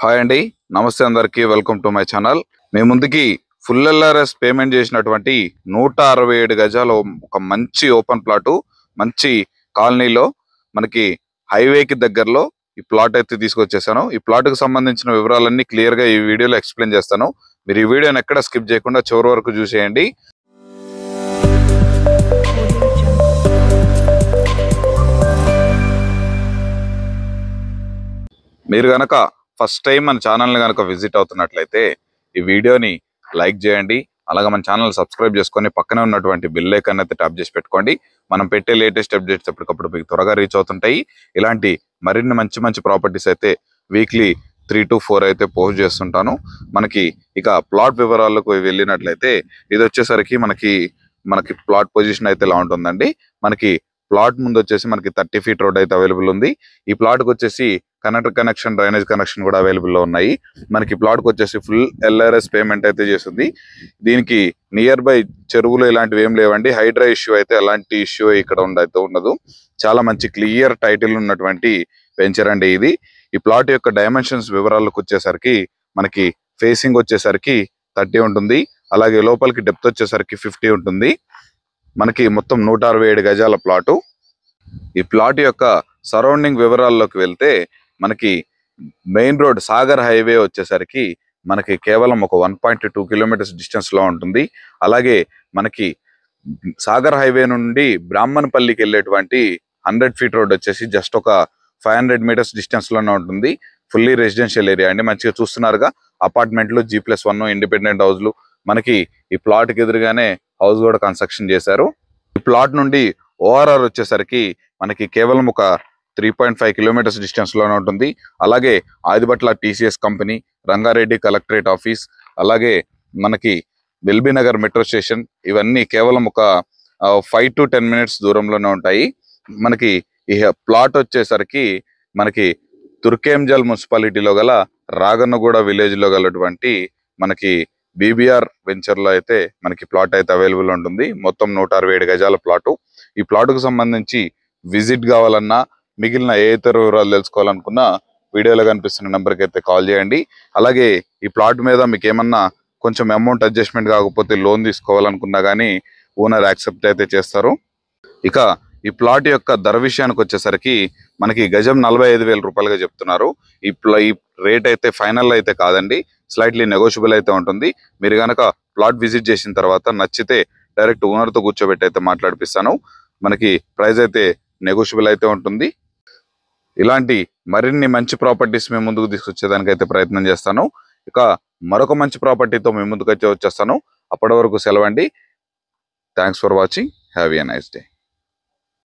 Hi అండి, నమస్తే అందరికీ. Welcome to my channel. మీ ముందుకి ఫుల్ ఎల్ఆర్ఎస్ పేమెంట్ చేసినటువంటి 167 గజాల ఒక మంచి ఓపెన్ ప్లాటు, మంచి కాలనీలో, మనకి హైవేకి దగ్గరలో ఈ ప్లాట్ అయితే తీసుకొచ్చేసాను. ఈ ప్లాట్కి సంబంధించిన వివరాలన్నీ క్లియర్గా ఈ వీడియోలో ఎక్స్ప్లెయిన్ చేస్తాను. మీరు ఈ వీడియోని ఎక్కడ స్కిప్ చేయకుండా చివరి వరకు చూసేయండి. మీరు గనక ఫస్ట్ టైం మన ఛానల్ని కనుక విజిట్ అవుతున్నట్లయితే ఈ వీడియోని లైక్ చేయండి. అలాగే మన ఛానల్ సబ్స్క్రైబ్ చేసుకొని పక్కనే ఉన్నటువంటి బెల్ ఐకాన్ అయితే ట్యాప్ చేసి పెట్టుకోండి. మనం పెట్టే లేటెస్ట్ అప్డేట్స్ ఎప్పటికప్పుడు మీకు త్వరగా రీచ్ అవుతుంటాయి. ఇలాంటి మరిన్ని మంచి ప్రాపర్టీస్ అయితే వీక్లీ 3 to 4 అయితే పోస్ట్ చేస్తుంటాను. మనకి ఇక ప్లాట్ వివరాలకు వెళ్ళినట్లయితే ఇది వచ్చేసరికి మనకి ప్లాట్ పొజిషన్ అయితే ఇలా ఉంటుందండి. మనకి ప్లాట్ ముందు వచ్చేసి మనకి 30 feet రోడ్ అయితే అవైలబుల్ ఉంది. ఈ ప్లాట్కి వచ్చేసి కనెక్షన్, డ్రైనేజ్ కనెక్షన్ కూడా అవైలబుల్లో ఉన్నాయి. మనకి ప్లాట్కి వచ్చేసి ఫుల్ ఎల్ఆర్ఎస్ పేమెంట్ అయితే చేస్తుంది. దీనికి నియర్ బై చెరువులు ఇలాంటివి ఏం లేవండి. హైడ్రా ఇష్యూ అయితే ఎలాంటి ఇష్యూ ఇక్కడ ఉండదు. చాలా మంచి క్లియర్ టైటిల్ ఉన్నటువంటి వెంచర్ అండి ఇది. ఈ ప్లాట్ యొక్క డైమెన్షన్స్ వివరాలకు వచ్చేసరికి మనకి ఫేసింగ్ వచ్చేసరికి 30 ఉంటుంది. అలాగే లోపలికి డెప్త్ వచ్చేసరికి 50 ఉంటుంది. మనకి మొత్తం 167 గజాల ప్లాటు. ఈ ప్లాట్ యొక్క సరౌండింగ్ వివరాల్లోకి వెళ్తే మనకి మెయిన్ రోడ్ సాగర్ హైవే వచ్చేసరికి మనకి కేవలం ఒక 1.2 kilometers డిస్టెన్స్ లో ఉంటుంది. అలాగే మనకి సాగర్ హైవే నుండి బ్రాహ్మణపల్లికి వెళ్ళేటువంటి 100 feet రోడ్ వచ్చేసి జస్ట్ ఒక 500 meters డిస్టెన్స్ లోనే ఉంటుంది. ఫుల్లీ రెసిడెన్షియల్ ఏరియా అండి. మంచిగా చూస్తున్నారుగా, అపార్ట్మెంట్లు, G+1 ఇండిపెండెంట్ హౌస్లు. మనకి ఈ ప్లాట్ కి ఎదురుగానే హౌస్ కూడా కన్స్ట్రక్షన్ చేశారు. ఈ ప్లాట్ నుండి ఓఆర్ఆర్ వచ్చేసరికి మనకి కేవలం ఒక 3.5 kilometers డిస్టెన్స్ లోనే ఉంటుంది. అలాగే Adibatla TCS company, Rangareddy collectorate office, అలాగే మనకి ఎల్బీ నగర్ మెట్రో స్టేషన్, ఇవన్నీ కేవలం ఒక 5 to 10 minutes దూరంలోనే ఉంటాయి. మనకి ఈ ప్లాట్ వచ్చేసరికి మనకి తుర్కేంజల్ మున్సిపాలిటీలో గల రాగన్నగూడ విలేజ్ లో గలటువంటి మనకి బీబీఆర్ వెంచర్ లో అయితే మనకి ప్లాట్ అయితే అవైలబుల్ ఉంటుంది. మొత్తం 167 గజాల ప్లాటు. ఈ ప్లాట్కు సంబంధించి విజిట్ కావాలన్నా, మిగిలిన ఏ ఇతర వివరాలు తెలుసుకోవాలనుకున్నా వీడియోలో కనిపిస్తున్న నెంబర్కి అయితే కాల్ చేయండి. అలాగే ఈ ప్లాట్ మీద మీకు ఏమన్నా కొంచెం అమౌంట్ అడ్జస్ట్మెంట్ కాకపోతే లోన్ తీసుకోవాలనుకున్నా కానీ ఓనర్ యాక్సెప్ట్ అయితే చేస్తారు. ఇక ఈ ప్లాట్ యొక్క ధర విషయానికి వచ్చేసరికి మనకి గజం 45,000 రూపాయలుగా చెప్తున్నారు. ఈ రేట్ అయితే ఫైనల్ అయితే కాదండి, స్లైట్లీ నెగోషియబుల్ అయితే ఉంటుంది. మీరు కనుక ప్లాట్ విజిట్ చేసిన తర్వాత నచ్చితే డైరెక్ట్ ఓనర్తో కూర్చోబెట్టి అయితే మాట్లాడిపిస్తాను. మనకి ప్రైస్ అయితే నెగోషియబుల్ అయితే ఉంటుంది. ఇలాంటి మరిన్ని మంచి ప్రాపర్టీస్ మేము ముందుకు తీసుకొచ్చేదానికి అయితే ప్రయత్నం చేస్తాను. ఇక మరొక మంచి ప్రాపర్టీతో మేము ముందుకు వచ్చేస్తాను. అప్పటి వరకు సెలవండి. Thanks for watching. Have a nice day.